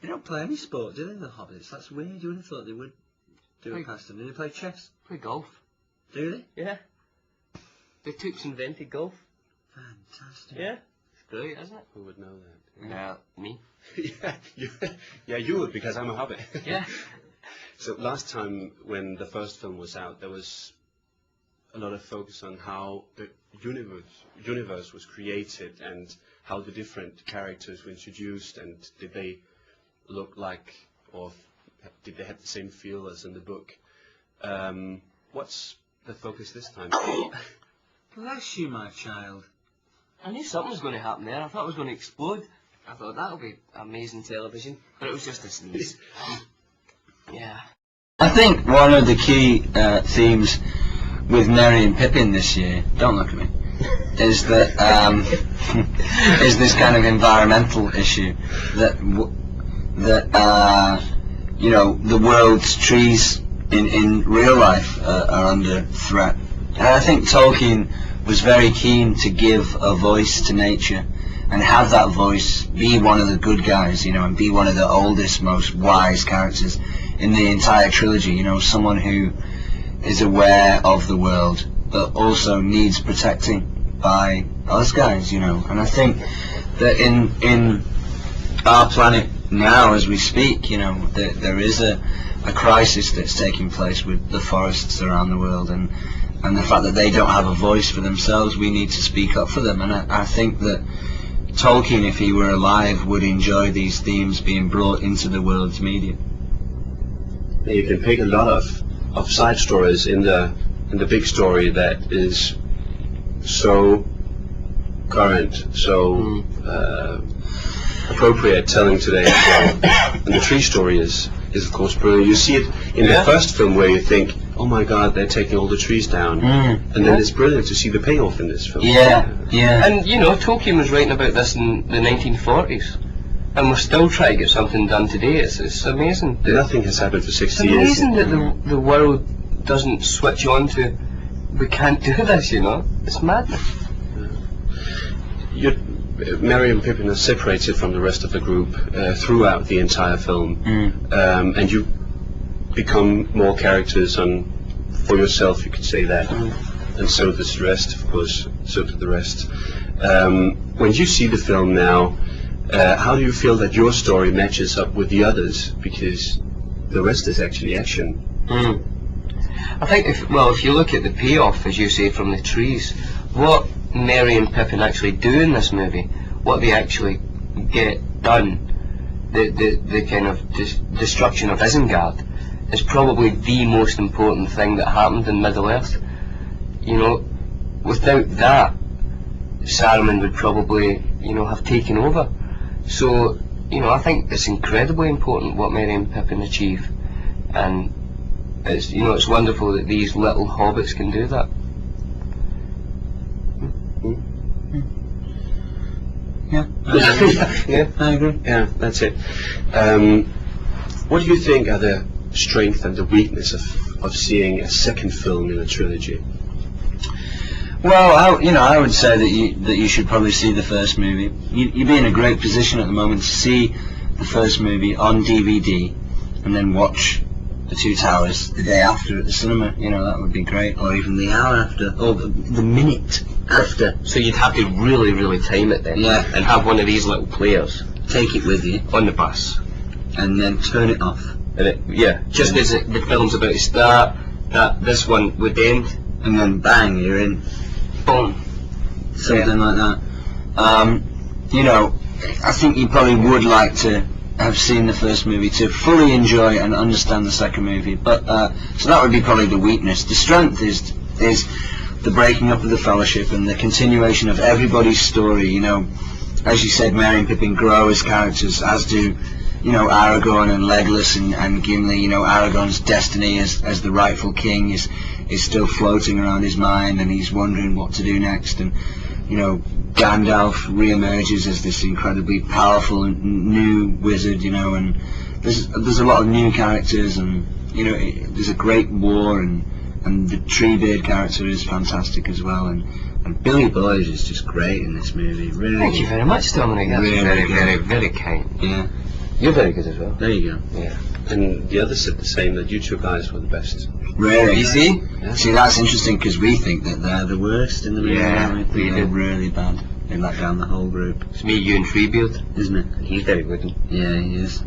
They don't play any sport, do they, the hobbits? That's weird. You would have thought they would do it past them. Do they play chess? Play golf. Do they? Yeah. The Toops invented golf. Fantastic. Yeah. It's great, isn't it? Who would know that? Yeah, me. Yeah, you would, because I'm a hobbit. Yeah. So last time when the first film was out, there was a lot of focus on how the universe was created and how the different characters were introduced, and did they look like, or did they have the same feel as in the book? What's the focus this time? Bless you, my child. I knew something was going to happen there. I thought it was going to explode. I thought that'll be amazing television, but it was just a sneeze. Yeah. I think one of the key themes with Merry and Pippin this year, don't look at me, is that is this kind of environmental issue that you know, the world's trees in real life are under threat. And I think Tolkien was very keen to give a voice to nature and have that voice be one of the good guys, you know, and be one of the oldest, most wise characters in the entire trilogy, you know, someone who is aware of the world but also needs protecting by us guys, you know. And I think that in our planet now, as we speak, you know, there is a crisis that's taking place with the forests around the world, and the fact that they don't have a voice for themselves, we need to speak up for them. And I think that Tolkien, if he were alive, would enjoy these themes being brought into the world's media. You can pick a lot of side stories in the big story that is so current, so appropriate telling today as well. And the tree story is of course brilliant. You see it in the first film where you think, oh my god, they're taking all the trees down, and then it's brilliant to see the payoff in this film. Yeah. And you know, Tolkien was writing about this in the 1940s, and we're still trying to get something done today. It's amazing. Nothing has happened for 60 years. It's amazing that the world doesn't switch on to, we can't do this, you know. It's madness. Merry and Pippin are separated from the rest of the group throughout the entire film, and you become more characters for yourself, you could say that, and so does the rest, of course, so do the rest. When you see the film now, how do you feel that your story matches up with the others, because the rest is actually action? I think if you look at the payoff, as you say, from the trees, what Merry and Pippin actually do in this movie, what they actually get done, the kind of destruction of Isengard, is probably the most important thing that happened in Middle-earth. You know, without that, Saruman would probably, you know, have taken over. So, you know, I think it's incredibly important what Merry and Pippin achieve, and it's, you know, it's wonderful that these little hobbits can do that. Yeah. Yeah, I agree. Yeah, that's it. What do you think are the strength and the weakness of seeing a second film in a trilogy? Well, I would say that you should probably see the first movie. You'd be in a great position at the moment to see the first movie on DVD and then watch The Two Towers the day after at the cinema. You know, that would be great. Or even the hour after, or the minute after. So you'd have to really, really time it then. Yeah. And have one of these little players. Take it with you On the bus. and then turn it off. And just as the film's about to start, this one would end. And then bang, you're in. Boom. Something like that. You know, I think you probably would like to have seen the first movie to fully enjoy and understand the second movie. But so that would be probably the weakness. The strength is the breaking up of the Fellowship and the continuation of everybody's story. You know, as you said, Merry and Pippin grow as characters, as do, you know, Aragorn and Legolas and Gimli. You know, Aragorn's destiny as the rightful king is still floating around his mind, and he's wondering what to do next. And you know, Gandalf re-emerges as this incredibly powerful new wizard. You know, and there's a lot of new characters, and you know, there's a great war, and the Treebeard character is fantastic as well, and Billy Boyd is just great in this movie. Really. Thank you very much, Dominic. That's Really very, good. very, very kind. Yeah. You're very good as well. There you go. Yeah. And the others said the same, that you two guys were the best. Really? You see? Yeah. See, that's interesting because we think that they're the worst in the movie. Yeah, We think we they're do. really bad. They let down the whole group, It's me, you, and Treebeard. isn't it? He's very good. Yeah, he is.